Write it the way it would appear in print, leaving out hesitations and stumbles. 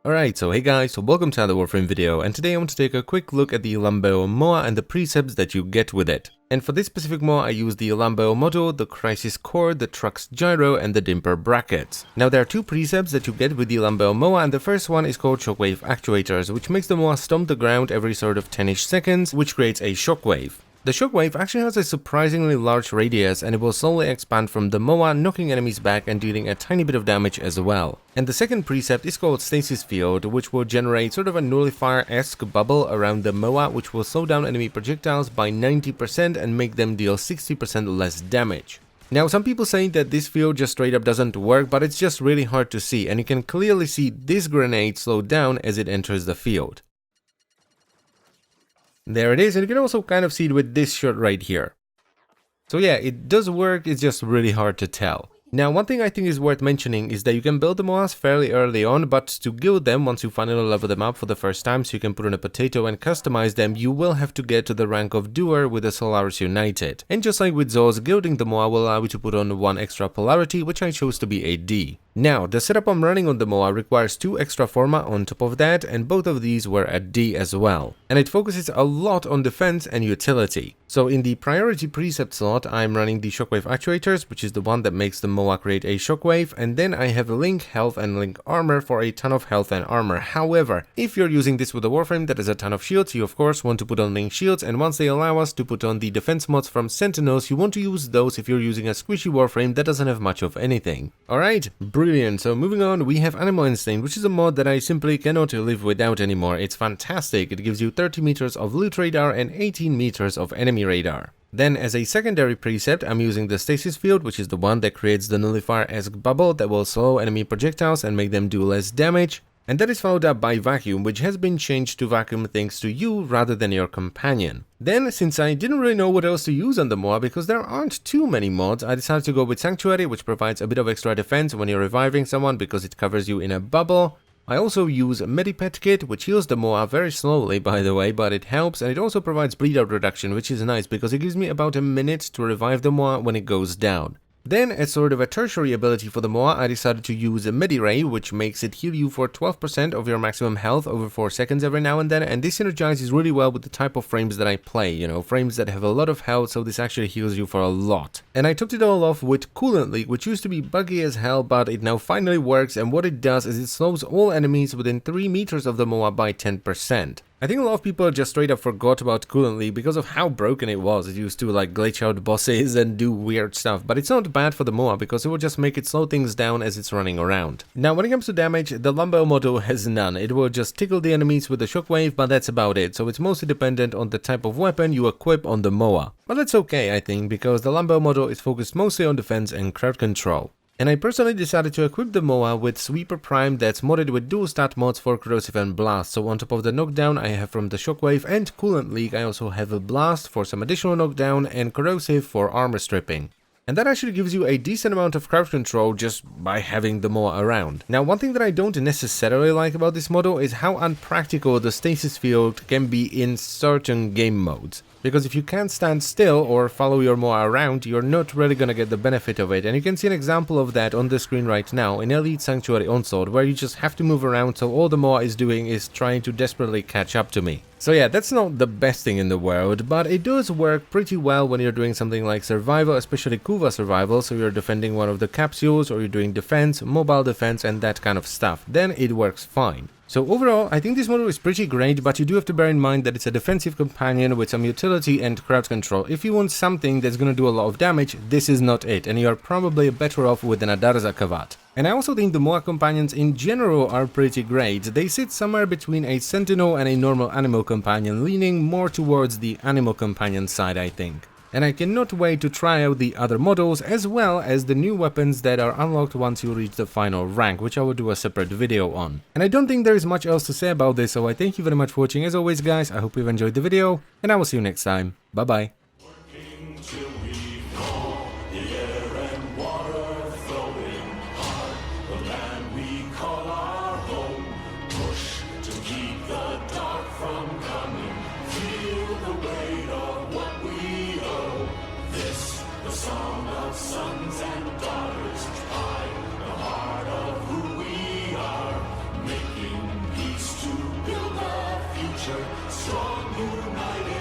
Alright, so hey guys, so welcome to another Warframe video, and today I want to take a quick look at the Lambeo MOA and the precepts that you get with it. And for this specific MOA I use the Lambeo model, the Crisis Core, the Truck's Gyro, and the Dimper Brackets. Now there are two precepts that you get with the Lambeo MOA, and the first one is called Shockwave Actuators, which makes the MOA stomp the ground every sort of 10ish seconds, which creates a shockwave. The shockwave actually has a surprisingly large radius, and it will slowly expand from the MOA, knocking enemies back and dealing a tiny bit of damage as well. And the second precept is called Stasis Field, which will generate sort of a nullifier-esque bubble around the MOA, which will slow down enemy projectiles by 90% and make them deal 60% less damage. Now, some people say that this field just straight up doesn't work, but it's just really hard to see, and you can clearly see this grenade slow down as it enters the field. There it is, and you can also kind of see it with this shot right here. So yeah, it does work, it's just really hard to tell. Now, one thing I think is worth mentioning is that you can build the MOAs fairly early on, but to guild them once you finally level them up for the first time so you can put on a potato and customize them, you will have to get to the rank of Doer with the Solaris United. And just like with Zoz, gilding the MOA will allow you to put on one extra polarity, which I chose to be a D. Now, the setup I'm running on the MOA requires 2 extra forma on top of that, and both of these were at D as well. And it focuses a lot on defense and utility. So in the priority precept slot, I'm running the Shockwave Actuators, which is the one that makes the MOA create a shockwave, and then I have Link Health and Link Armor for a ton of health and armor. However, if you're using this with a Warframe that has a ton of shields, you of course want to put on Link Shields, and once they allow us to put on the defense mods from Sentinels, you want to use those if you're using a squishy Warframe that doesn't have much of anything. Alright, brilliant. So moving on, we have Animal Instinct, which is a mod that I simply cannot live without anymore. It's fantastic. It gives you 30 meters of loot radar and 18 meters of enemy radar. Then as a secondary precept, I'm using the Stasis Field, which is the one that creates the nullifier-esque bubble that will slow enemy projectiles and make them do less damage. And that is followed up by Vacuum, which has been changed to Vacuum thanks to you rather than your companion. Then, since I didn't really know what else to use on the MOA because there aren't too many mods, I decided to go with Sanctuary, which provides a bit of extra defense when you're reviving someone because it covers you in a bubble. I also use Medipet Kit, which heals the MOA very slowly by the way, but it helps, and it also provides bleed out reduction, which is nice because it gives me about a minute to revive the MOA when it goes down. Then, as sort of a tertiary ability for the MOA, I decided to use a Mediray, which makes it heal you for 12% of your maximum health over 4 seconds every now and then, and this synergizes really well with the type of frames that I play, you know, frames that have a lot of health, so this actually heals you for a lot. And I topped it all off with Coolant Leak, which used to be buggy as hell, but it now finally works, and what it does is it slows all enemies within 3 meters of the MOA by 10%. I think a lot of people just straight up forgot about Coolant Leak because of how broken it was. It used to like glitch out bosses and do weird stuff, but it's not bad for the MOA because it will just make it slow things down as it's running around. Now when it comes to damage, the Lambeo model has none. It will just tickle the enemies with the shockwave, but that's about it, so it's mostly dependent on the type of weapon you equip on the MOA. But that's okay I think, because the Lambeo model is focused mostly on defense and crowd control. And I personally decided to equip the MOA with Sweeper Prime that's modded with dual stat mods for Corrosive and Blast, so on top of the knockdown I have from the Shockwave and Coolant Leak, I also have a Blast for some additional knockdown and Corrosive for armor stripping. And that actually gives you a decent amount of crowd control just by having the MOA around. Now one thing that I don't necessarily like about this model is how unpractical the Stasis Field can be in certain game modes. Because if you can't stand still or follow your MOA around, you're not really gonna get the benefit of it, and you can see an example of that on the screen right now in Elite Sanctuary Onslaught, where you just have to move around, so all the MOA is doing is trying to desperately catch up to me. So yeah, that's not the best thing in the world, but it does work pretty well when you're doing something like survival, especially Kuva survival, so you're defending one of the capsules, or you're doing defense, mobile defense, and that kind of stuff. Then it works fine. So overall, I think this model is pretty great, but you do have to bear in mind that it's a defensive companion with some utility and crowd control. If you want something that's gonna do a lot of damage, this is not it, and you are probably better off with an Adarza Kavat. And I also think the MOA companions in general are pretty great. They sit somewhere between a Sentinel and a normal animal companion, leaning more towards the animal companion side I think. And I cannot wait to try out the other models as well as the new weapons that are unlocked once you reach the final rank, which I will do a separate video on. And I don't think there is much else to say about this, so I thank you very much for watching as always guys. I hope you've enjoyed the video, and I will see you next time. Bye bye. Song of sons and daughters, pride, the heart of who we are, making future, strong, united.